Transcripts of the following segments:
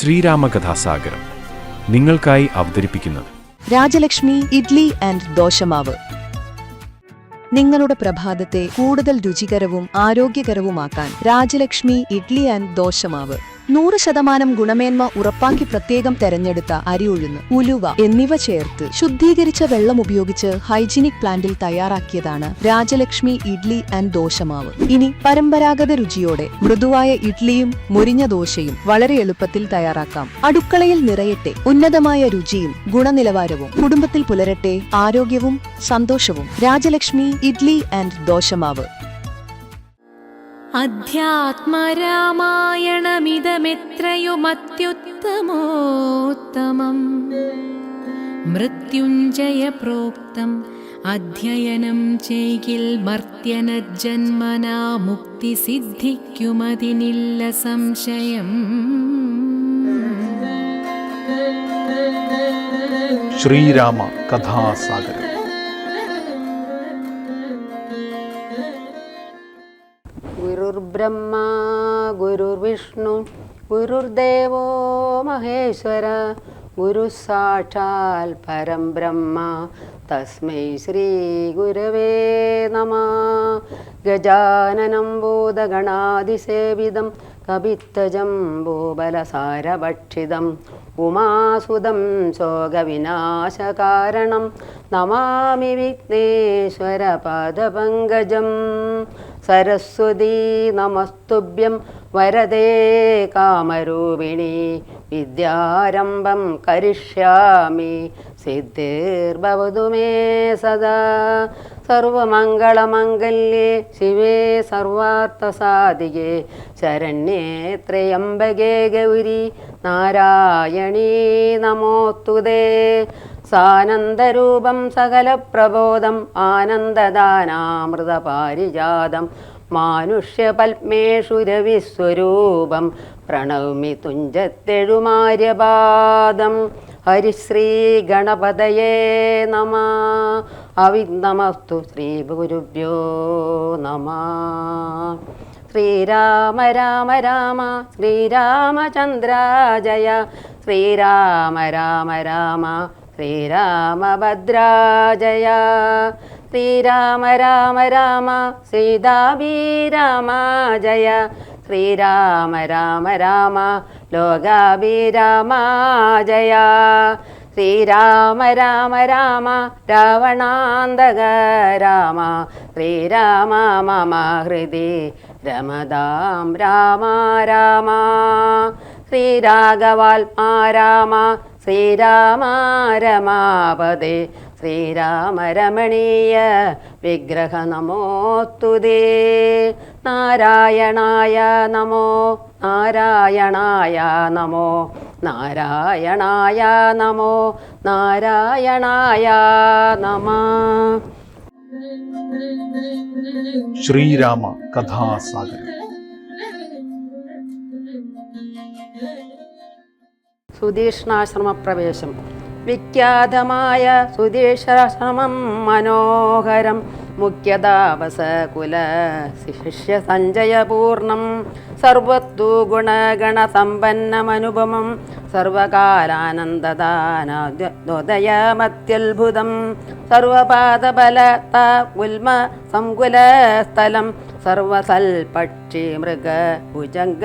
ശ്രീരാമകഥാസാഗരം നിങ്ങൾക്കായി അവതരിപ്പിക്കുന്നത് രാജലക്ഷ്മി ഇഡ്ലി ആൻഡ് ദോശമാവ്. നിങ്ങളുടെ പ്രഭാതത്തെ കൂടുതൽ രുചികരവും ആരോഗ്യകരവുമാക്കാൻ രാജലക്ഷ്മി ഇഡ്ലി ആൻഡ് ദോശമാവ്. 100% ഗുണമേന്മ ഉറപ്പാക്കി പ്രത്യേകം തെരഞ്ഞെടുത്ത അരി ഉഴുന്ന്, ഉലുവ എന്നിവ ചേർത്ത് ശുദ്ധീകരിച്ച വെള്ളം ഉപയോഗിച്ച് ഹൈജീനിക് പ്ലാന്റിൽ തയ്യാറാക്കിയതാണ് രാജലക്ഷ്മി ഇഡ്ലി ആൻഡ് ദോശമാവ്. ഇനി പരമ്പരാഗത രുചിയോടെ മൃദുവായ ഇഡ്ലിയും മുരിഞ്ഞ ദോശയും വളരെ എളുപ്പത്തിൽ തയ്യാറാക്കാം. അടുക്കളയിൽ നിറയട്ടെ ഉന്നതമായ രുചിയും ഗുണനിലവാരവും. കുടുംബത്തിൽ പുലരട്ടെ ആരോഗ്യവും സന്തോഷവും. രാജലക്ഷ്മി ഇഡ്ലി ആൻഡ് ദോശമാവ്. അധ്യാത്മരാമായണമിതമെത്രയുമത്യുത്തമോത്തമം മൃത്യുഞ്ജയ പ്രോക്തം അധ്യയനം ചെയ്കിൽ മർത്യനജന്മനാ മുക്തി സിദ്ധിക്കുമതിനില്ല സംശയം. ശ്രീരാമ കഥാസാഗരം. ഗുരുർബ്രഹ്മ ഗുരുർവിഷ്ണു ഗുരുർദേവോ മഹേശ്വര ഗുരു സാക്ഷാൽ പരം ബ്രഹ്മ തസ്മൈ ശ്രീ ഗുരവേ നമഃ. ഗജാനനം ഭൂതഗണാതിസേവിതം കപിത്തജംബൂബലസാരഭക്ഷിതം ഉമാസുതം ശോകവിനാശകാരണം നമാമി വിഘ്നേശ്വര പാദപങ്കജം. സരസ്വതീ നമസ്തുഭ്യം വരദേ കാമരൂപിണി വിദ്യാരംഭം കരിഷ്യാമി സിദ്ധിർഭവതു മേ സദാ. സർവമംഗളമംഗല്യേ ശിവേ സർവാർത്ഥസാധികേ ശരണ്യേ ത്രയംബകേ ഗൗരി നാരായണീ നമോസ്തുതേ. സാനന്ദരൂപം സകലപ്രബോധം ആനന്ദദാനാമൃതപാരിജാതം മാനുഷ്യപത്മേഷു രവിസ്വരൂപം പ്രണൗമി തുഞ്ചത്തെഴുമാര്യപാദം. ഹരിശ്രീ ഗണപതയേ നമഃ. അവിഘ്നമസ്തു ശ്രീ ഗുരുഭ്യോ നമഃ. ശ്രീരാമ രാമ രാമ ശ്രീരാമചന്ദ്ര ജയ ശ്രീരാമ രാമ രാമ ശ്രീരാമഭദ്രാജയ ശ്രീരാമ രാമ രാമ സീതാഭിരാമ ജയ ശ്രീരാമ രാമ രാമ ലോകാഭിരാമ ജയ ശ്രീരാമ രാമ രാമ രാവണാന്തക രാമ ശ്രീരാമ മമ ഹൃദി രമതാം രാമ രാമ ശ്രീരാഘവാത്മാ രാമ ശ്രീരാമ രമാപദേ ശ്രീരാമ രമണീയ വിഗ്രഹ നമോസ്തുതേ. നാരായണായ നമോ നാരായണായ നമോ നാരായണായ നമോ നാരായണായ നമഃ. ശ്രീരാമ കഥാസാഗരം. സുധീഷ്ണാശ്രമപ്രവേശം. വിഖ്യാതമായ സുധീഷ്ണാശ്രമം മനോഹരം മുഖ്യതാപസകുല ശിഷ്യ സഞ്ജയപൂർണം സർവത്തു ഗുണഗണസമ്പന്നമനുപമം സർവകാലാനന്ദദാനോദയമത്യത്ഭുതം സർവപാദബലത ഉൽമ സംകുലസ്ഥലം സർവസൽപക്ഷി മൃഗ ഭുജംഗ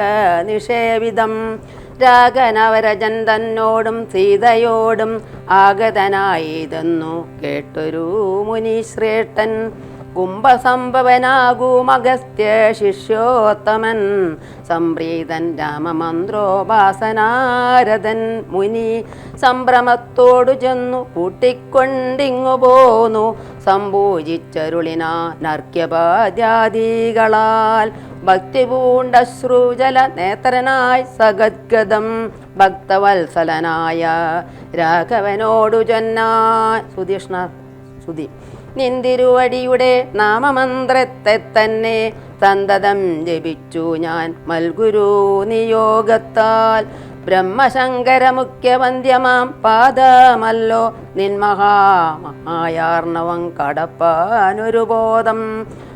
നിഷേവിതം. രാഘനവരജൻ തന്നോടും സീതയോടും ആഗതനായിതെന്നു കേട്ടൊരു മുനിശ്രേഷ്ഠൻ. കുംഭസംഭവനാകൂമഗസ്ത്യ ശിഷ്യോത്തമൻ സംപ്രീതൻ രാമമന്ത്രോപാസനാരദൻ മുനി സംഭ്രമത്തോടു ചെന്നു കൂട്ടിക്കൊണ്ടിങ്ങു പോന്നു സംപൂജിച്ചരുളിനാ നർക്യപാദ്യാദികളാൽ. ഭക്തി പൂണ്ടശ്രുജല നേത്രനായി സഗദ്ഗതം ഭക്തവത്സലനായ രാഘവനോടു ചൊന്നാൻ. സുധീഷ്ണ സുധി നിന്തിരുവടിയുടെ നാമമന്ത്രത്തെ തന്നെ സന്തതം ജപിച്ചു ഞാൻ മൽഗുരു നിയോഗത്താൽ. ബ്രഹ്മശങ്കര മുഖ്യവന്ദ്യമാം പാദമല്ലോ നിന്മഹാമഹായാർണവം കടപ്പാനൊരു ബോധം.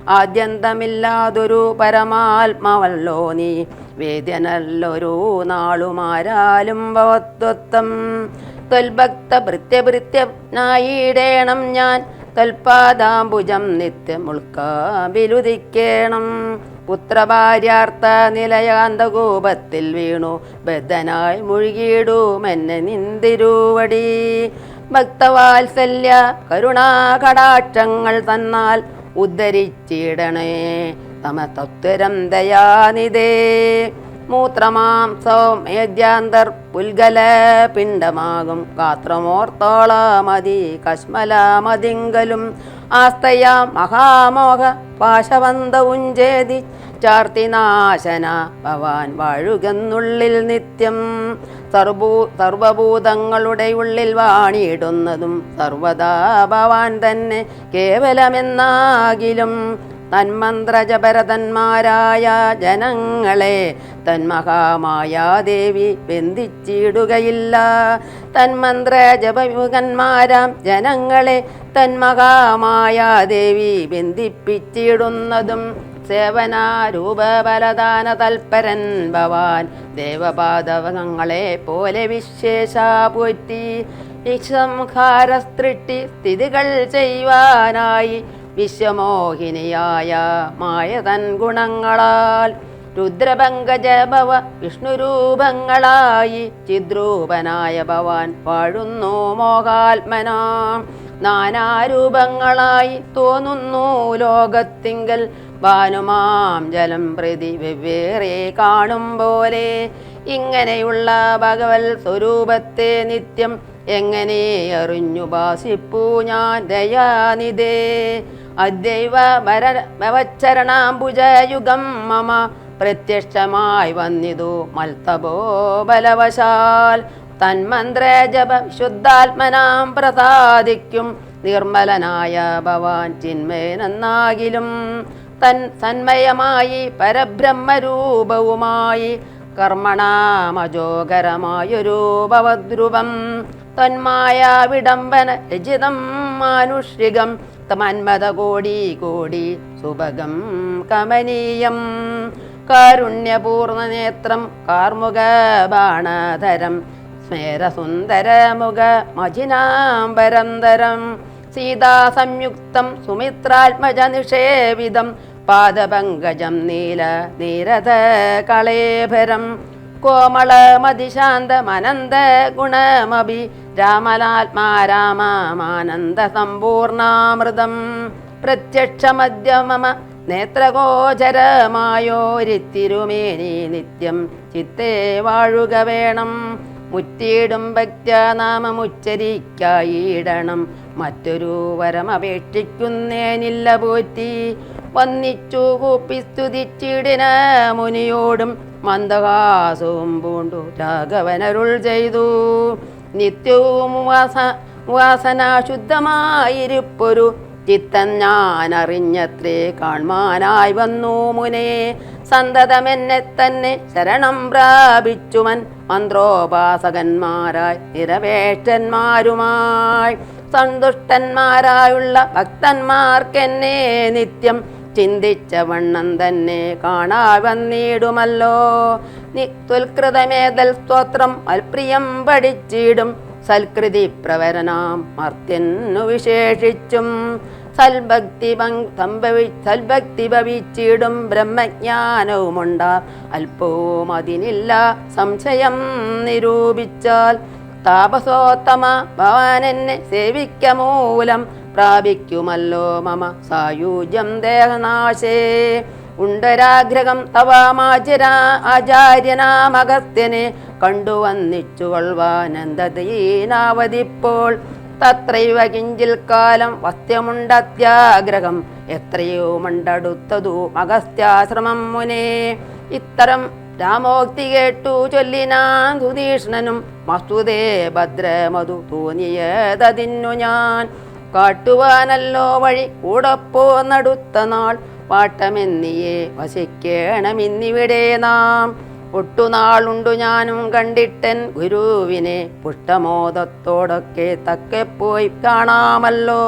ആദ്യന്തമില്ലാതൊരു പരമാത്മാവല്ലോ നീ, വേദ്യനല്ലൊരു നാളുമാരാലും ഭവത്വത്വം. ത്വൽഭക്ത ഭൃത്യഭൃത്യനായിടേണം ഞാൻ, തൽപാദാംബുജം നിത്യമുൾക്കാബിലുദിക്കേണം. പുത്രഭാര്യാർത്ഥ നിലയാന്തകൂപത്തിൽ വീണു ബദ്ധനായി മുഴുകിയിടുമെന്നെ നിന്തിരുവടി. ഭക്തവാത്സല്യ കരുണാകടാക്ഷങ്ങൾ തന്നാൽ ഉദ്ധരിച്ചിടണേ തമതത്വരം ദയാനിധേ. മൂത്രമാംസവും മേദ്യാന്തർ പുൽഗല പിണ്ഡമാകും ഗാത്രമോർത്തോളമതി കശ്മലമതിങ്കലും ആസ്തയാ മഹാമോഹ പാശവന്തവും ചേതി ചാർത്തിനാശന ഭവാൻ വാഴുകെന്നുള്ളിൽ നിത്യം. സർവഭൂതങ്ങളുടെ ഉള്ളിൽ വാണിയിടുന്നതും സർവദാ ഭവാൻ തന്നെ കേവലമെന്നാകിലും. തന്മന്ത്രജപരതന്മാരായ ജനങ്ങളെ തന്മഹാമായാദേവി ബന്ധിച്ചിടുകയില്ല. തന്മന്ത്രജപയുഗന്മാരാം ജനങ്ങളെ തന്മഹാമായാദേവി ബന്ധിപ്പിച്ചിടുന്നതും സേവനാരൂപബലദാന തൽപരൻ ഭവാൻ. ദേവപാദവകങ്ങളെ പോലെ വിശേഷ പോറ്റി സംഹാരസ്തൃഷ്ടി സ്ഥിതികൾ ചെയ്യുവാനായി വിശ്വമോഹിനിയായ മായ തൻ ഗുണങ്ങളാൽ രുദ്രപങ്കജഭവ വിഷ്ണുരൂപങ്ങളായി ചിദ്രൂപനായ ഭവാൻ വാഴുന്നു മോഹാത്മനാ. നാനാരൂപങ്ങളായി തോന്നുന്നു ലോകത്തിങ്കൽ ഭാനുമാം ജലം പ്രതി വെവ്വേറെ കാണും പോലെ. ഇങ്ങനെയുള്ള ഭഗവത് സ്വരൂപത്തെ നിത്യം എങ്ങനെ അറിഞ്ഞു ഭാസിപ്പൂ ഞാൻ ദയാനിധേ. അദ്വൈവ ഭവച്ചരണാംബുജയുഗം മമ പ്രത്യക്ഷമായി വന്നിതു മൽത്തപോ ബലവശാൽ. തന്മന്ത്രജപ ശുദ്ധാത്മനാം പ്രസാദിക്കും നിർമ്മലനായ ഭവാൻ ചിന്മയനെന്നാകിലും. സന്മയമായി പരബ്രഹ്മരൂപവുമായി കർമ്മണാമജോകരമായൊരു ഭവദ്രൂപം. തന്മായ വിഡംബന രചിതം മാനുഷികം തമന്മത കോടി കോടി സുഭഗം കമനീയം. കാരുണ്യപൂർണ നേത്രം കാർമുക ബാണധരം സ്മേരസുന്ദരമുഖ മജിനാംബരന്തരം. സീതാസംയുക്തം സുമിത്രാത്മജ നിഷേവിതം പാദപങ്കജം നീല നീരത കളേഭരം. കോമളമതിശാന്തമനന്ത ഗുണമഭി രാമലാത്മാ രാമാനന്ദ സമ്പൂർണാമൃതം. പ്രത്യക്ഷമദ്യമമ നേത്രഗോചരമായോരിത്തിരുമേനി നിത്യം ചിത്തേ വാഴുക വേണം. മുറ്റിയിടും ഭക്തനാമമുച്ചരിക്കായിടണം മറ്റൊരു വരമപേക്ഷിക്കുന്നേനില്ല പോറ്റി. വന്നിച്ചു കൂപ്പി സ്തുതിച്ചിടിന മുനിയോടും മന്ദഹാസവും പൂണ്ടു രാഘവനരുൾ ചെയ്തു. നിത്യവും വാസനാശുദ്ധമായിരിപ്പൊരു ചിത്തം ഞാൻ അറിഞ്ഞത്രേ കാൺമാനായി വന്നു മുനേ. സന്തതമെന്നെ തന്നെ ശരണം പ്രാപിച്ചുമൻ മന്ത്രോപാസകന്മാരായി നിരവേഷ്ടന്മാരുമായി. സന്തുഷ്ടന്മാരായുള്ള ഭക്തന്മാർക്കെന്നെ നിത്യം ചിന്തിച്ച വണ്ണം തന്നെ കാണാ വന്നിടുമല്ലോ. തുൽകൃതമേതൽ സ്തോത്രം അൽപ്രിയം പഠിച്ചിടും സൽകൃതി പ്രവരനാം മർത്യന്നു വിശേഷിച്ചും. സൽഭക്തി ഭവിച്ചിടും ബ്രഹ്മജ്ഞാനവുമുണ്ടാ അല്പവും അതിനില്ല സംശയം നിരൂപിച്ചാൽ. താപസോത്തമ ഭവാനെന്നെ സേവിക്ക മൂലം പ്രാപിക്കുമല്ലോ മമ സായുജ്യം ദേഹനാശേ. ഉണ്ടരാഗ്രഹം ആചാര്യനാമഗസ്ത്യനെ കണ്ടുവന്നിച്ചു കൊള്ളുവാനന്ദീനാവതിപ്പോൾ. തത്രൈവ കിഞ്ചിൽ കാലം വസ്ത്യമുണ്ടത്യാഗ്രഹം എത്രയോ മണ്ടടുത്തതു അഗസ്ത്യാശ്രമം മുനേ. ഇത്തരം രാമോക്തി കേട്ടു ചൊല്ലിനാൻ സുതീഷ്ണനും മസ്തുതേ ഭദ്രമതു തോന്നിയതതിന്നു ഞാൻ. കാട്ടുവാനല്ലോ വഴി കൂടപ്പോ നടുത്ത നാൾ പാട്ടമെന്നിയെ വസിക്കേണമിന്നിവിടെ നാം. ഒട്ടുനാളുണ്ടു ഞാനും കണ്ടിട്ടൻ ഗുരുവിനെ പുഷ്ടമോദത്തോടൊക്കെ തക്കെ പോയി കാണാമല്ലോ.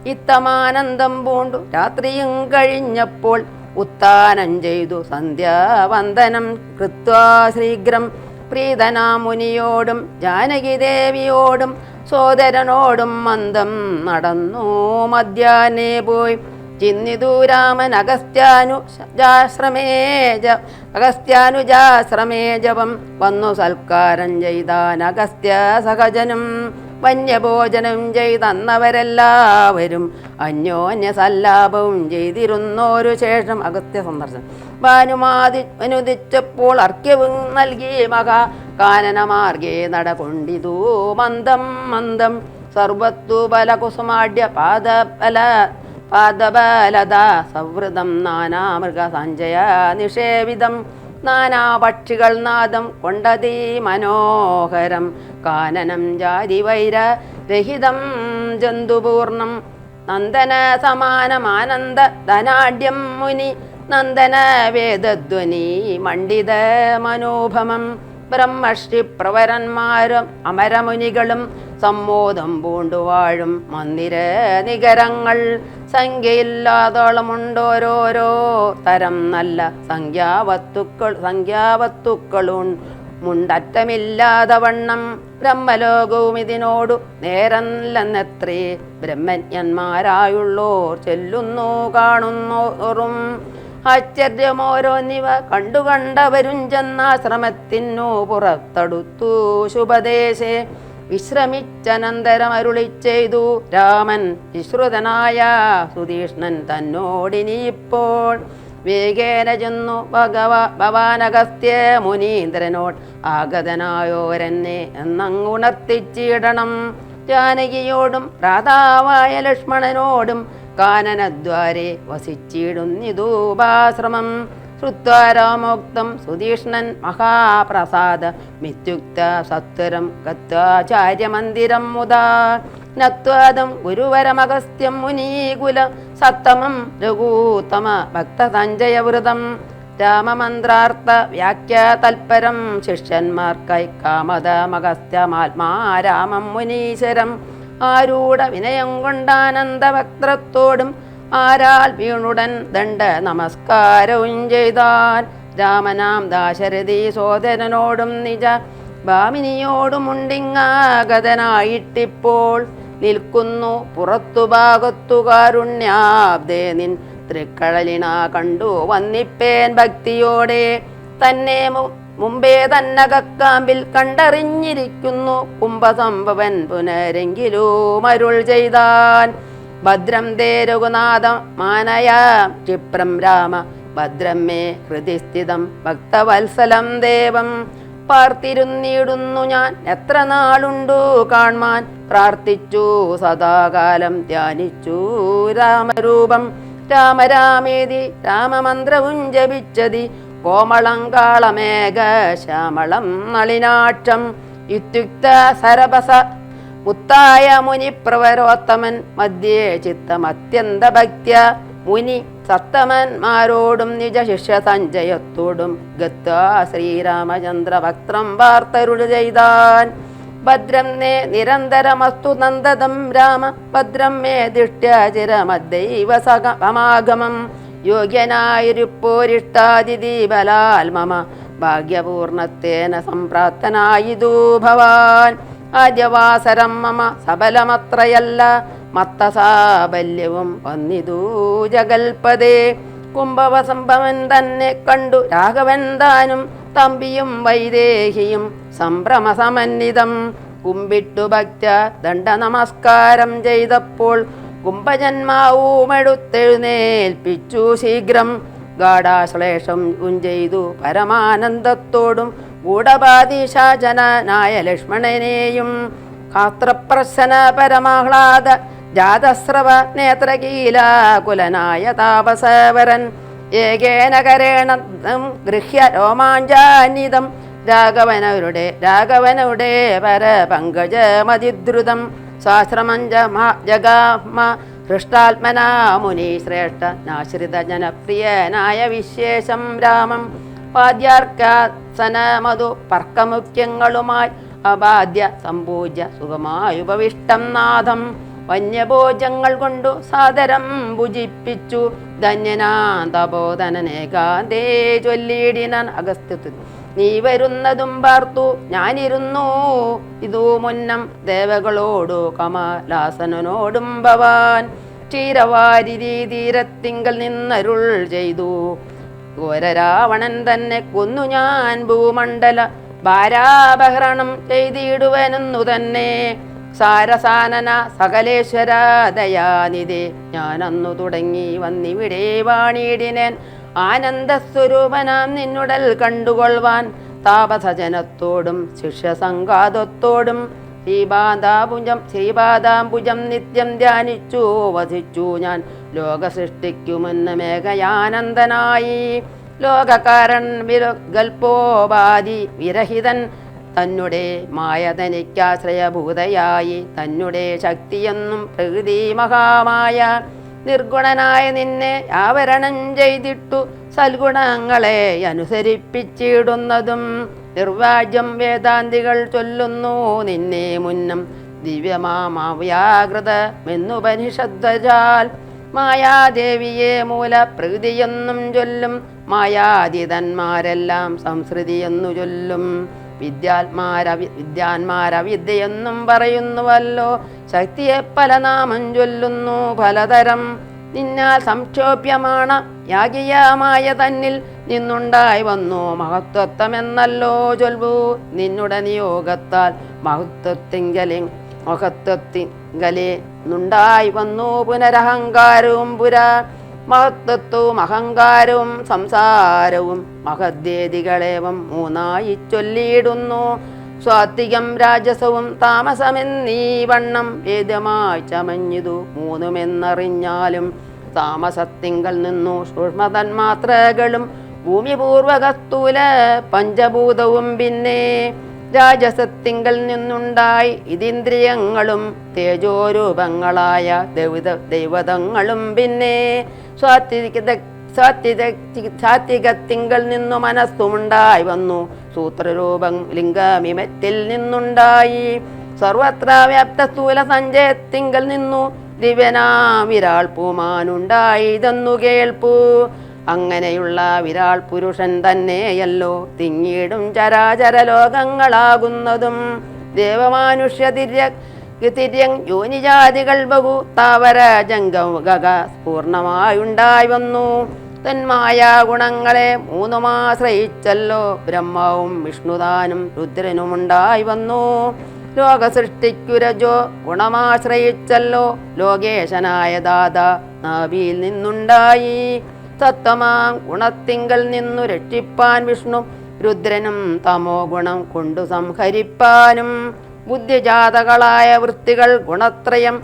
ഇത്തമാനന്ദം പൂണ്ടു രാത്രിയും കഴിഞ്ഞപ്പോൾ ഉത്താനം ചെയ്തു സന്ധ്യാവന്ദനം കൃത്വാ ശീഘ്രം പ്രീതനാമുനിയോടും ജാനകിദേവിയോടും സോദരനോടും മന്ദം നടന്നു മധ്യാഹ്നേ പോയി ചിന്നിതു രാമൻ അഗസ്ത്യാനുജാശ്രമേ ജപം വന്നു സൽക്കാരം ചെയ്താൻ അഗസ്ത്യ സഹജനും വന്യഭോജനം ചെയ്തന്നവരെല്ലാവരും അന്യോന്യ സല്ലാപവും ചെയ്തിരുന്നോരു ശേഷം അഗസ്ത്യ സന്ദർശനം അനുദിച്ചപ്പോൾ അർഘ്യവും നൽകി മഹാ കാനനമാർഗേ നടകൊണ്ടിതു മന്ദം മന്ദം സർവത്തു ബലകുസുമാഢ്യ പാദബലദാ സവൃതം നാനാമൃഗ സഞ്ജയ നിഷേവിതം നാനാപക്ഷികൾ നാദം കൊണ്ടതീ മനോഹരം കാനനം ജാതിവൈര രഹിതം ജന്തുപൂർണം നന്ദന സമാനമാനന്ദ ധനാഢ്യം മുനി നന്ദന വേദധ്വനി മണ്ഡിത മനോഭമം ബ്രഹ്മർഷി പ്രവരന്മാരും അമരമുനികളും സമ്മോദം പൂണ്ടുവാഴും മന്ദിര നികരങ്ങൾ സംഖ്യയില്ലാതോളമുണ്ടോരോരോ തരം നല്ല സംഖ്യാവത്തുക്കളും മുണ്ടറ്റമില്ലാതെ വണ്ണം ബ്രഹ്മലോകവും ഇതിനോടു നേരല്ലെന്നത്രേ ബ്രഹ്മജ്ഞന്മാരായുള്ളോർ ചെല്ലുന്നു കാണുന്നോറും ആശ്ചര്യമോരോന്നിവ കണ്ടുകണ്ടവരും ചെന്നാശ്രമത്തിനു പുറത്തടുത്തു ശുഭദേശേ വിശ്രമിച്ചനന്തരം അരുളി ചെയ്തു രാമൻ വിശ്രുതനായ സുധീഷ്ണൻ തന്നോടിനിപ്പോൾ വേഗേന ചെന്നു ഭവാനഗസ്ത്യ മുനീന്ദ്രനോട് ആഗതനായോരെന്നെ എന്നങ്ങുണർത്തിച്ചിടണം ജാനകിയോടും ഭ്രാതാവായ ലക്ഷ്മണനോടും കാനനദ്വാരെ വസിച്ചിടുന്നിതൂപാശ്രമം ശ്രുത്വാ രാമോക്തം സുധീഷ്ണൻ മഹാപ്രസാദ മിത്യുക്ത സത്വരം ഗത്വാചാര്യമന്ദിരം മുദാ നത്വാദം ഗുരുവരമഗസ്ത്യം മുനീകുല സത്തമം രഘൂത്തമ ഭക്തസഞ്ജയവൃതം രാമമന്ത്രാർത്ഥ വ്യാഖ്യാതൽപരം ശിഷ്യന്മാർക്കായി കാമദമഗസ്ത്യമാത്മാ രാമം മുനീശ്വരം ആരൂഢ വിനയം കൊണ്ടാനന്ദഭക്തത്തോടും ആരാൽ വീണുടൻ ദണ്ഡ നമസ്കാരവും ചെയ്താൻ രാമനാം ദാശരഥി സോദരനോടും നിജ ഭാമിനിയോടുമുണ്ടിങ്ങാഗതനായിട്ടിപ്പോൾ നിൽക്കുന്നു പുറത്തു ഭാഗത്തു കാരുണ്യാബ്ദേ നിൻ തൃക്കഴലിന കണ്ടു വന്നിപ്പേൻ ഭക്തിയോടെ തന്നെ മുമ്പേ തന്നകക്കാമ്പിൽ കണ്ടറിഞ്ഞിരിക്കുന്നു കുംഭസംഭവൻ പുനരെങ്കിലും അരുൾ ചെയ്താൻ ഭദ്രം തേ രഘുനാഥം മാനയാം ക്ഷിപ്രം രാമ ഭദ്രം മേ ഹൃദിസ്ഥിതം ഭക്തവത്സലം ദേവം പാർത്തിരുന്നിടുന്നു ഞാൻ എത്ര നാളുണ്ടു കാൺമാൻ പ്രാർത്ഥിച്ചു സദാകാലം ധ്യാനിച്ചു രാമരൂപം രാമരാമേതി രാമമന്ത്രവും ജപിച്ചതി കോമളങ്കാളമേഘ ശ്യാമളം നളിനാക്ഷം ഇത്യുക്ത സരഭസ മുത്തായ മുനി പ്രവരോത്തമൻ മധ്യേ ചിത്തമത്യന്ത ഭക്ത്യ മുനി സത്തമന്മാരോടും നിജ ശിഷ്യ സഞ്ജയത്തോടും ഗത്വാ ശ്രീരാമചന്ദ്ര ഭക്തം വാർത്തരുൾ ചെയ്താൻ ഭദ്രം നേ നിരന്തരമസ്തു നന്ദതം രാമ ഭദ്രം മേ ദിഷ്ട്യാചിരമദ്ദൈവ സമാഗമം യോഗ്യനായിരിപ്പോരിഷ്ടാതിഥിബലാൽ മമ ഭാഗ്യപൂർണത്തേന സംപ്രാപ്തനായിതു ഭവാൻ ആദ്യവാസരം മമ സബലമത്രയല്ല മത്തസാബല്യവും വന്നിതു ജഗൽപദേ കുംഭവസംഭവൻ തന്നെ കണ്ടു രാഘവൻ താനും തമ്പിയും വൈദേഹിയും സംഭ്രമസമന്വിതം കുമ്പിട്ടു ഭക്ത ദണ്ഡ നമസ്കാരം ചെയ്തപ്പോൾ കുംഭജന്മാവുമെടുത്തെഴുന്നേൽപ്പിച്ചു ശീഘ്രം ഗാഢാശ്ലേഷം ചെയ്തു പരമാനന്ദത്തോടും ഗൂഢപാതിശാചനായ ലക്ഷ്മണനെയും കാത്രപ്രസന പരമാഹ്ലാദ ജാതസ്രവ നേത്രകീലാകുലനായ താപസവരൻ ഏകേന കരേണ ഗൃഹ്യ രോമാഞ്ചാനിതം രാഘവനവിടെ പരപങ്കജമതിദ്രുതം സഹസ്രമഞ്ച ജഗാമ ഹൃഷ്ടാത്മനാ മുനി ശ്രേഷ്ഠ നാശ്രിത ജനപ്രിയനായ വിശേഷം രാമം പാദ്യാർക്കാസന മധു പർക്കമുഖ്യങ്ങളുമായി അബാദ്യ സമ്പൂജ്യ സുഖമായുപവിഷ്ടം നാഥം വന്യഭോജങ്ങൾ കൊണ്ടു സാദരം ഭുജിപ്പിച്ചു. ധന്യനാ തപോധനനേകാന്തേ ചൊല്ലിയിടിനാൻ അഗസ്ത്യത്തിൽ. നീ വരുന്നതും പാർത്തു ഞാനിരുന്നു ഇതു മുന്നം ദേവകളോടു കമലാസനോടും ഭവാൻ ക്ഷീരവാരിധി തീരത്തിങ്കൽ നിന്നരുൾ ചെയ്തു. ഘോരരാവണൻ തന്നെ കൊന്നു ഞാൻ ഭൂമണ്ഡല ഭാരാപഹരണം ചെയ്തിടുവനെന്നു തന്നെ. സാരസാനന സകലേശ്വര ദയാനിധേ ഞാനന്നു തുടങ്ങി വന്നിവിടെ വാണിടിനേൻ. ആനന്ദസ്വരൂപനാം നിന്നുടൽ കണ്ടുകൊള്ളുവാൻ താപസജനത്തോടും ശിഷ്യസംഘാതത്തോടും ശ്രീപാദാംബുജം നിത്യം ധ്യാനിച്ചു വസിച്ചു ഞാൻ. ലോകസൃഷ്ടിക്കുമെന്ന് മേഘയാനന്ദനായി ലോകകാരൻ ഗൽപ്പോപാധി വിരഹിതൻ തന്നെ മായതനിക്കാശ്രയഭൂതയായി. തന്നെ ശക്തിയെന്നും പ്രകൃതി മഹാമായ നിർഗുണനായ നിന്നെ ആവരണം ചെയ്തിട്ടു സൽഗുണങ്ങളെ അനുസരിപ്പിച്ചിടുന്നതും നിർവാജ്യം വേദാന്തികൾ ചൊല്ലുന്നു നിന്നെ മുന്നം ദിവ്യമാവ്യാകൃതമെന്നുപനിഷദ്വജാൽ. മായാദേവിയെ മൂലപ്രകൃതിയെന്നും ചൊല്ലും മായാതീതന്മാരെല്ലാം സംസ്കൃതിയെന്നു ചൊല്ലും. വിദ്യാന്മാരവിദ്യയെന്നും പറയുന്നുവല്ലോ. ശക്തിയെ പല നാമം ചൊല്ലുന്നു പലതരം. നിന്നാൽ സംക്ഷോഭ്യമാണ് യാഗിയമായ തന്നിൽ നിന്നുണ്ടായി വന്നു മഹത്വത്വമെന്നല്ലോ ചൊല്ലു. നിന്നുടെ നിയോഗത്താൽ മഹത്വത്തിങ്കലെ നിന്നുണ്ടായി വന്നു പുനരഹങ്കാരവും മഹത്വത്വവും അഹങ്കാരവും സംസാരവും മഹദ്ദേതികളേവം മൂന്നായി ചൊല്ലിയിടുന്നു. സ്വാത്വികം രാജസവും താമസമെന്നീ വണ്ണം വേദ്യമായി ചമഞ്ഞിതു മൂന്നുമെന്നറിഞ്ഞാലും. താമസത്തിങ്കൽ നിന്നു സൂക്ഷ്മതന്മാത്രകളും ഭൂമിപൂർവകസ്ഥൂല പഞ്ചഭൂതവും പിന്നെ രാജസത്തിങ്കൽ നിന്നുണ്ടായി ഇതിന്ദ്രിയങ്ങളും തേജോരൂപങ്ങളായ ദൈവതങ്ങളും പിന്നെ സാത്വികത്തിങ്കൽ നിന്നു മനസ്സുമുണ്ടായി വന്നു സൂത്രരൂപം ലിംഗമിമത്തിൽ നിന്നുണ്ടായി. സർവത്ര വ്യാപ്ത സ്ഥൂല സഞ്ചയത്തിങ്കൽ നിന്നു ദിവ്യനാവിരാൾ പൂമാനുണ്ടായിതെന്നു കേൾപ്പു. അങ്ങനെയുള്ള വിരാൾ പുരുഷൻ തന്നെയല്ലോ തിങ്ങിയിടും ചരാചര ലോകങ്ങളാകുന്നതും. ദേവമാനുഷ്യതിര്യങ് യോനിജാതികൾ ബഹു താവര ജംഗക പൂർണമായുണ്ടായി വന്നു. തന്മായാ ഗുണങ്ങളെ മൂന്നുമാശ്രയിച്ചല്ലോ ബ്രഹ്മവും വിഷ്ണുദാനും രുദ്രനുമുണ്ടായി വന്നു. ലോകസൃഷ്ടിക്കുരജോ ഗുണമാശ്രയിച്ചല്ലോ ലോകേശനായ ദാത നാഭിയിൽ നിന്നുണ്ടായി. സത്തമാം ഗുണത്തിങ്കൽ നിന്നു രക്ഷിപ്പാൻ വിഷ്ണു രുദ്രനും തമോ ഗുണം കൊണ്ടു സംഹരിപ്പാനും. ബുദ്ധിജാതകളായ വൃത്തികൾ ഗുണത്രയം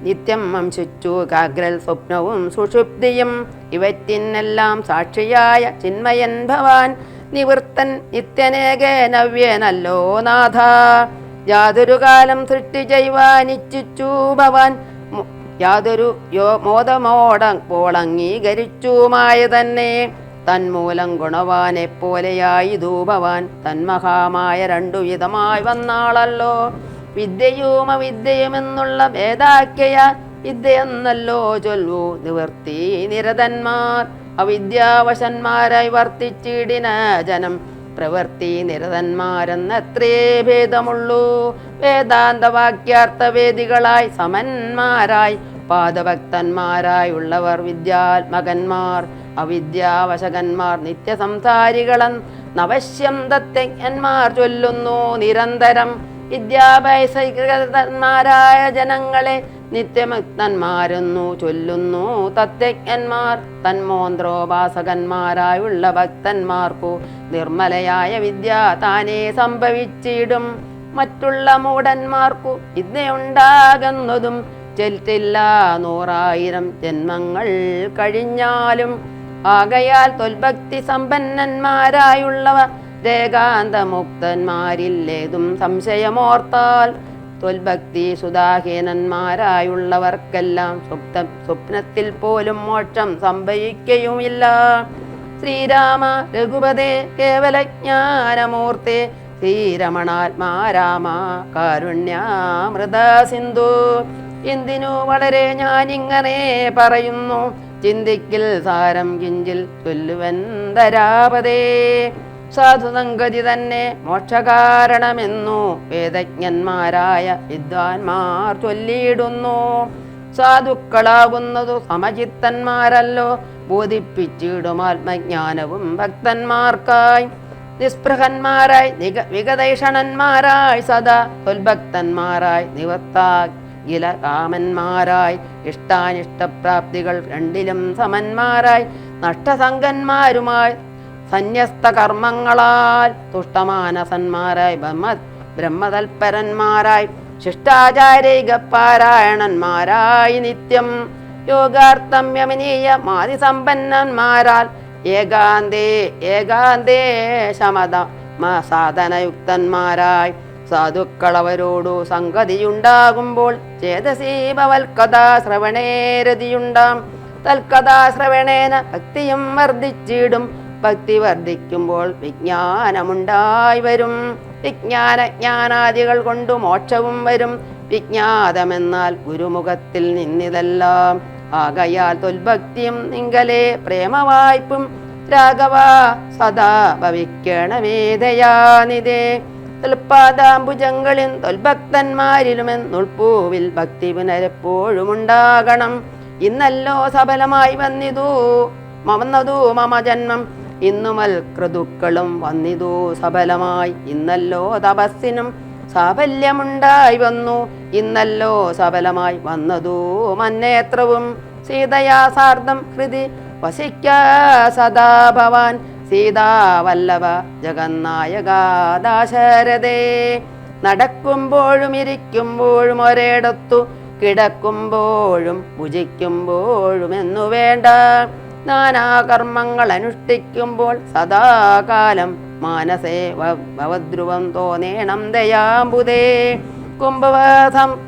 നിത്യം വംശിച്ചു കാഗ്രൽ സ്വപ്നവും സുഷുപ്തിയും. ഇവറ്റിനെല്ലാം സാക്ഷിയായ ചിന്മയൻ ഭവാൻ നിവൃത്തൻ നിത്യനേകനവ്യനല്ലോ നാഥ. യാതൊരു കാലം സൃഷ്ടി ചെയ്യുവാനിച്ഛിച്ചു ഭവാൻ യാതൊരു മോദമോടപ്പോൾ അംഗീകരിച്ചുമായ തന്നെ. തന്മൂലം ഗുണവാനെ പോലെയായിതു ഭവാൻ തന്മഹാമായ രണ്ടു വിധമായി വന്നാളല്ലോ. വിദ്യയും അവിദ്യയുമെന്നുള്ള ഭേദാഖ്യയ വിദ്യയെന്നല്ലോ ചൊല്ലു നിവർത്തി നിരതന്മാർ. അവിദ്യാവശന്മാരായി വർത്തിച്ചിടിന ജനം പ്രവൃത്തി നിരതന്മാരെന്നത്രേ ഭേദമുള്ളൂ. വേദാന്ത വാക്യാർത്ഥവേദികളായി സമന്മാരായി പാദഭക്തന്മാരായുള്ളവർ വിദ്യാത്മകന്മാർ. അവിദ്യാവശകന്മാർ നിത്യസംസാരികളൻ നവശ്യം തത്വജ്ഞന്മാർ ചൊല്ലുന്നു നിരന്തരം. വിദ്യാഭ്യാസന്മാരായ ജനങ്ങളെ നിത്യമുക്തന്മാരെന്നു ചൊല്ലുന്നു തത്വജ്ഞന്മാർ. തന്മോന്ത്രോപാസകന്മാരായുള്ള ഭക്തന്മാർക്കു നിർമ്മലയായ വിദ്യ താനേ സംഭവിച്ചിടും. മറ്റുള്ള മൂഢന്മാർക്കു വിദ്യയുണ്ടാകുന്നതും ചെൽത്തില്ല 100,000 ജന്മങ്ങൾ കഴിഞ്ഞാലും. ആകയാൽ തൊൽഭക്തി സമ്പന്നന്മാരായുള്ളവ രേഖാന്തമുക്തന്മാരില്ലേതും സംശയമോർത്താൽ. തൊൽഭക്തി സുധാഹീനന്മാരായുള്ളവർക്കെല്ലാം സ്വപ്നത്തിൽ പോലും മോക്ഷം സംഭവിക്കുകയുമില്ല. ശ്രീരാമ രഘുപതേ കേവലജ്ഞാനമൂർത്തേ ശ്രീരമണാത്മാ രാമ കാരുണ്യാമൃത സിന്ധു. എന്തിനു വളരെ ഞാനിങ്ങനെ പറയുന്നു, ചിന്തിക്കിൽ സാരം കിഞ്ചിൽ ചൊല്ലുവൻ ധരാപതേ. സാധുസംഗതി തന്നെ മോക്ഷകാരണമെന്നു വേദജ്ഞന്മാരായ വിദ്വാൻമാർ ചൊല്ലിയിടുന്നു. സാധുക്കളാകുന്നതു സമചിത്തന്മാരല്ലോ, ബോധിപ്പിച്ചിടും ആത്മജ്ഞാനവും ഭക്തന്മാർക്കായി. നിസ്പൃഹന്മാരായി വിഗതൈഷണന്മാരായി സദാ തൊൽഭക്തന്മാരായി നിവർത്താകില കാമന്മാരായി ഇഷ്ടാനിഷ്ടപ്രാപ്തികൾ രണ്ടിലും സമന്മാരായി നഷ്ടസംഗന്മാരുമായി സന്യസ്ത കർമ്മങ്ങളാൽ തുഷ്ടമാനസന്മാരായി ബ്രഹ്മതൽപരന്മാരായി ശിഷ്ടാചാരികപാരായണന്മാരായി നിത്യം യോഗാർത്ഥം യമനീയ മാതിസമ്പന്നന്മാരാൽ ഏകാന്തേ ശമത സാധനയുക്തന്മാരായി സാധുക്കളവരോടു സംഗതിയുണ്ടാകുമ്പോൾ ചേതസീഭവൽക്കഥാശ്രവണേ രതിയുണ്ടാം. തൽക്കഥാശ്രവണേന ഭക്തിയും വർദ്ധിച്ചിടും. ഭക്തി വർദ്ധിക്കുമ്പോൾ വിജ്ഞാനമുണ്ടായി വരും. വിജ്ഞാനജ്ഞാനാദികൾ കൊണ്ടു മോക്ഷവും വരും. വിജ്ഞാതമെന്നാൽ ഗുരുമുഖത്തിൽ നിന്നിതെല്ലാം. ആകയാൽ തൊൽഭക്തിയും നിങ്കലെ പ്രേമവായ്പും രാഘവ സദാ ഭവിക്കണമേധയാനിതേ. തൊൽപാദാംബുജങ്ങളിൽ തൊൽഭക്തന്മാരിലുമെന്നുൾപ്പൂവിൽ ഭക്തി പുനരെപ്പോഴും ഉണ്ടാകണം. ഇന്നല്ലോ സഫലമായി വന്നതു മമ ജന്മം, ഇന്നുമൽ ക്രതുക്കളും വന്നിതു സഫലമായി. ഇന്നല്ലോ തപസ്സിനും സാഫല്യമുണ്ടായി വന്നു, ഇന്നല്ലോ സഫലമായി വന്നതു മന്നേത്രവും. സീതയാ സാർദ്ധം ഹൃദി വസിക്ക സദാ ഭവാൻ, സീതാവല്ലഭ ജഗന്നായക ദാശരഥേ. നടക്കുമ്പോഴും ഇരിക്കുമ്പോഴും ഒരിടത്തു, കിടക്കുമ്പോഴും ഭുജിക്കുമ്പോഴും എന്നു വേണ്ട. നാനാകർമ്മങ്ങൾ അനുഷ്ഠിക്കുമ്പോൾ സദാകാലം മാനസേ ഭവദ്രുവം തോന്നേണം ദയാംബുദേ.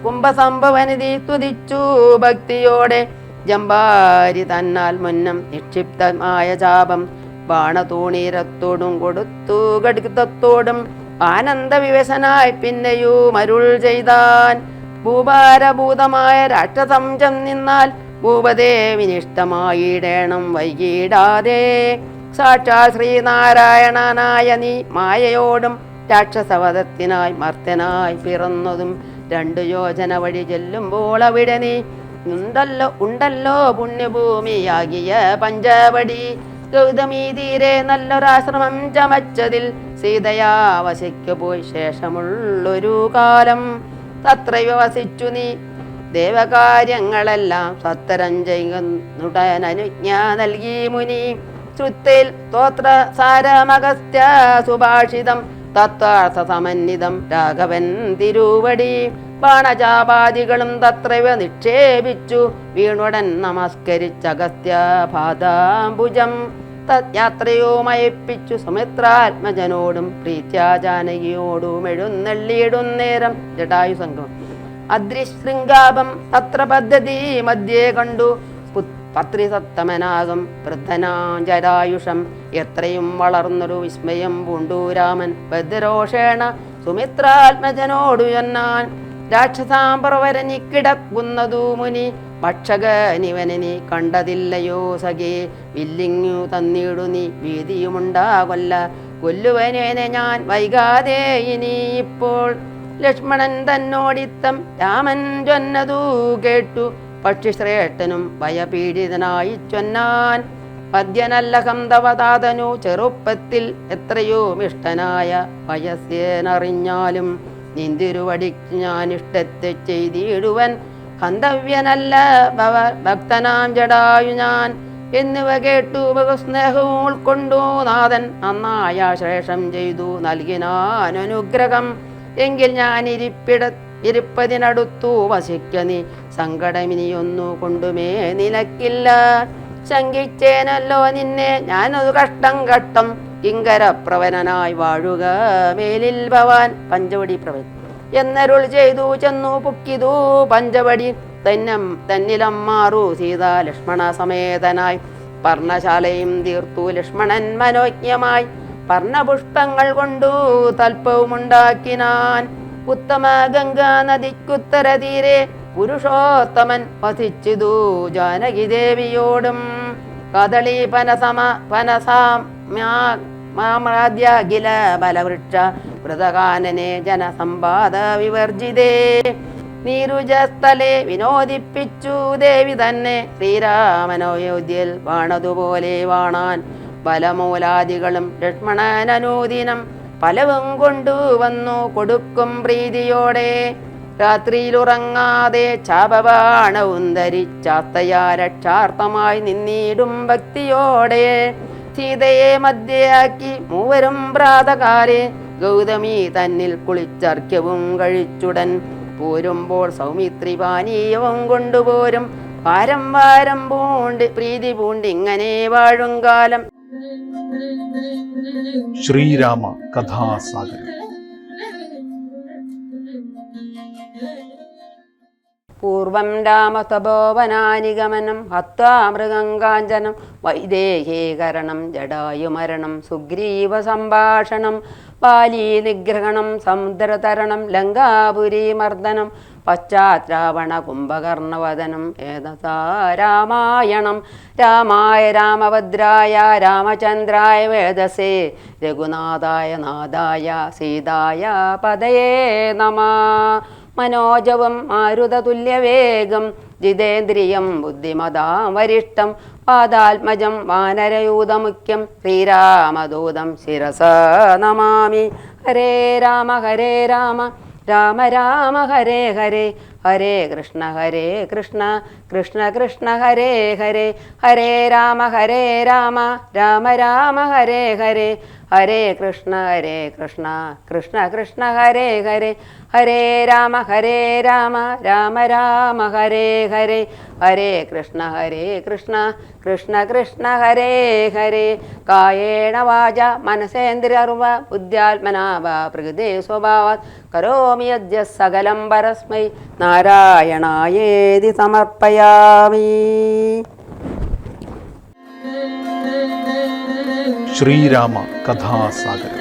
കുംഭസംഭവനിധി തുതിച്ചു ഭക്തിയോടെ ജമ്പാരി തന്നാൽ മുന്നം നിക്ഷിപ്തമായ ചാപം ബാണതൂണീരത്തോടും കൊടുത്തു ഗടിതത്തോടും ആനന്ദവിവശനായി പിന്നെയും അരുൾ ചെയ്താൻ. ഭൂഭാരഭൂതമായ രാക്ഷസം ചെന്നിന്നാൽ ഭൂപദേവിനിഷ്ടമായിടേണം വൈകിടാതെ. സാക്ഷാൽ ശ്രീനാരായണനായ നീ മായയോടും രാക്ഷസവധത്തിനായി മർത്യനായി പിറന്നതും 2 യോജന വഴി ചെല്ലുമ്പോൾ അവിടെ നീ ഉണ്ടല്ലോ പുണ്യഭൂമിയാകിയ പഞ്ചവടി. ഗൗതമീ തീരെ നല്ലൊരാശ്രമം ചമച്ചതിൽ സീതയാ വസിക്കു പോയി ശേഷമുള്ളൊരു കാലം. തത്രൈവ വസിച്ചു നീ ദേവകാര്യങ്ങളെല്ലാം സത്തരം ചെയ്യുന്നുടനുജ്ഞ നൽകി മുനി. ശ്രുത്തിൽ സ്തോത്ര സാരമഗസ്ത്യ സുഭാഷിതം തത്വാർത്ഥ സമന്വിതം രാഘവൻ തിരുവടി. ബാണചാപാദികളും തത്രൈവ നിക്ഷേപിച്ചു വീണുടൻ നമസ്കരിച്ചഗസ്ത്യ പാദാംബുജം. യാത്രയോ മയപ്പിച്ചു സുമിത്രാത്മജനോടും പ്രീത്യാ ജാനകിയോടും എഴുന്നള്ളിയിടുന്നേരം ജടായു സംഗമം. അദ്രിശൃംഗാപം തത്ര പദ്ധതി മധ്യേ കണ്ടു പത്രിസത്തമനാകും വൃദ്ധനാജരായുഷം. എത്രയും വളർന്നൊരു വിസ്മയം പൂണ്ടു രാമൻ ഭദ്രോഷേണ സുമിത്രാത്മജനോടു ചൊന്നാൻ. രാക്ഷസാംബർവരനി കിടക്കുന്നതു മുനി ഭക്ഷകനിവനനി കണ്ടതില്ലയോ സഖേ. വില്ലിങ്ങു തന്നിടു നീ ഭീതിയുമുണ്ടാകൊല്ല, കൊല്ലുവനേനെ ഞാൻ വൈകാതെ ഇനി ഇപ്പോൾ. ലക്ഷ്മണൻ തന്നോടിത്തം രാമൻ ചൊന്നതു കേട്ടു പക്ഷിശ്രേഷ്ഠനും ഭയപീഡിതനായി ചൊന്നാൻ. പദ്യനല്ലഹം തവതാതനു ചെറുപ്പത്തിൽ എത്രയോ ഇഷ്ടനായ വയസ്സേനറിഞ്ഞാലും നിന്തിരുവടിക്ക് ഞാൻ ഇഷ്ടത്തെ ചെയ്തിടുവൻ. ഹന്തവ്യനല്ല ഭക്തനാം ജടായു ഞാൻ എന്നിവ കേട്ടു ബഹുസ്നേഹവും ഉൾക്കൊണ്ടു നാഥൻ. നന്നായ ശേഷം ചെയ്തു നൽകിനാൻ അനുഗ്രഹം. എങ്കിൽ ഞാൻ ഇരിപ്പതിനടുത്തു വസിക്ക നീ, സങ്കടമിനിയൊന്നു കൊണ്ടുമേ നിലക്കില്ല. ശങ്കിച്ചേനല്ലോ നിന്നെ ഞാനൊരു കഷ്ടം കിങ്കരപ്രവനായി വാഴുക മേലിൽ ഭവാൻ. പഞ്ചവടി പ്രവൻ എന്നരുൾ ചെയ്തു ചെന്നു പുക്കിതു പഞ്ചവടി. തന്നിലം മാറു സീതാ ലക്ഷ്മണ സമേതനായി. പർണശാലയും തീർത്തു ലക്ഷ്മണൻ മനോജ്ഞമായി. പർണപുഷ്പങ്ങൾ കൊണ്ടു തൽപ്പവുമുണ്ടാക്കിനാൻ. ഉത്തമ ഗംഗാ നദിക്കുത്തര തീരെ പുരുഷോത്തമൻ വധിച്ചിതു ജാനകിദേവിയോടും. കദളി പനസാമ്യാദ്യഖില ബലവൃക്ഷ വൃതകാനനെ ജനസമ്പാദ വിവർജിതേ. നീരുജസ്ഥലെ വിനോദിപ്പിച്ചു ദേവി തന്നെ ശ്രീരാമനോയോധ്യയിൽ വാണതുപോലെ വാണാൻ. ബലമൂലാദികളും ലക്ഷ്മണനനൂദിനം പലവും കൊണ്ടുവന്നു കൊടുക്കും പ്രീതിയോടെ. രാത്രിയിലുറങ്ങാതെ ചാപബാണവും ധരിച്ചാത്തയാ രക്ഷാർത്ഥമായി നിന്നിടും ഭക്തിയോടെ. സീതയെ മധ്യയാക്കി മൂവരും പ്രാതകാലെ ഗൗതമി തന്നിൽ കുളിച്ചർക്യവും കഴിച്ചുടൻ പോരുമ്പോൾ സൗമിത്രി പാനീയവും കൊണ്ടുപോരും. വാരം വാരം പ്രീതി പൂണ്ടിങ്ങനെ വാഴും കാലം. ശ്രീരാമ കഥാസാഗരം. പൂർവം രാമതപോവനാനിഗമനം ഹത്വാ മൃഗം കാഞ്ചനം വൈദേഹീകരണം ജടായുമരണം സുഗ്രീവ സംഭാഷണം ബാലീ നിഗ്രഹണം സമുദ്രതരണം ലങ്കാപുരീ മർദ്ദനം പശ്ചാത്രാവണ കുംഭകർണവദനം ഏതസാ രാമായണം. രാമായ രാമഭദ്രായ രാമചന്ദ്രായ വേദസേ രഘുനാഥായ നാഥായ സീതായ പദയേ നമഃ. മനോജവം മാരുതതുല്യവേഗം ജിതേന്ദ്രിയം ബുദ്ധിമതാം വരിഷ്ടം പാദാത്മജം വാനരയൂതമുഖ്യം ശ്രീരാമദൂതം ശിരസ നമാമി. ഹരേ രാമ രാമ രാമ ഹരേ ഹരേ ഹരേ കൃഷ്ണ കൃഷ്ണ കൃഷ്ണ ഹരേ ഹരേ. ഹരേ രാമ രാമ രാമ ഹരേ ഹരേ ഹരേ കൃഷ്ണ കൃഷ്ണ കൃഷ്ണ ഹരേ ഹരേ. ഹരേ രാമ രാമ രാമ ഹരേ ഹരേ ഹരേ കൃഷ്ണ കൃഷ്ണ ഹരേ ഹരേ. കായേന വാച മനസേന്ദ്രിയർവ ബുദ്ധ്യാത്മനാ വാ പ്രകൃതേ സ്വഭാവാത് കരോമി യദ്യ സകലം പരസ്മൈ നാരായണായേതി സമർപ്പയാമി. ശ്രീരാമ കഥാസാഗരം.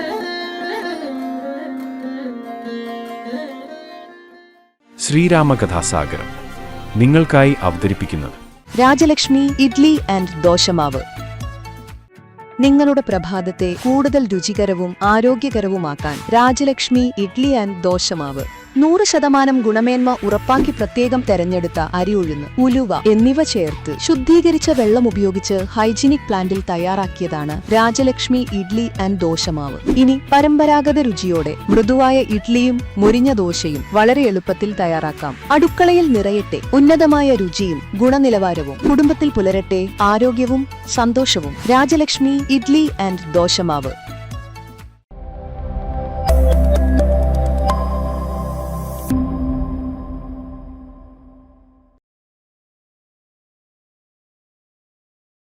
ശ്രീരാമകഥാസാഗരം നിങ്ങൾക്കായി അവതരിപ്പിക്കുന്നത് രാജലക്ഷ്മി ഇഡ്ലി ആൻഡ് ദോശമാവ്. നിങ്ങളുടെ പ്രഭാതത്തെ കൂടുതൽ രുചികരവും ആരോഗ്യകരവുമാക്കാൻ രാജലക്ഷ്മി ഇഡ്ലി ആൻഡ് ദോശമാവ്. 100% ഗുണമേന്മ ഉറപ്പാക്കി പ്രത്യേകം തെരഞ്ഞെടുത്ത അരിയുഴുന്ന്, ഉലുവ എന്നിവ ചേർത്ത് ശുദ്ധീകരിച്ച വെള്ളം ഉപയോഗിച്ച് ഹൈജീനിക് പ്ലാന്റിൽ തയ്യാറാക്കിയതാണ് രാജലക്ഷ്മി ഇഡ്ലി ആൻഡ് ദോശമാവ്. ഇനി പരമ്പരാഗത രുചിയോടെ മൃദുവായ ഇഡ്ലിയും മൊരിഞ്ഞ ദോശയും വളരെ എളുപ്പത്തിൽ തയ്യാറാക്കാം. അടുക്കളയിൽ നിറയട്ടെ ഉന്നതമായ രുചിയും ഗുണനിലവാരവും. കുടുംബത്തിൽ പുലരട്ടെ ആരോഗ്യവും സന്തോഷവും. രാജലക്ഷ്മി ഇഡ്ലി ആൻഡ് ദോശമാവ്.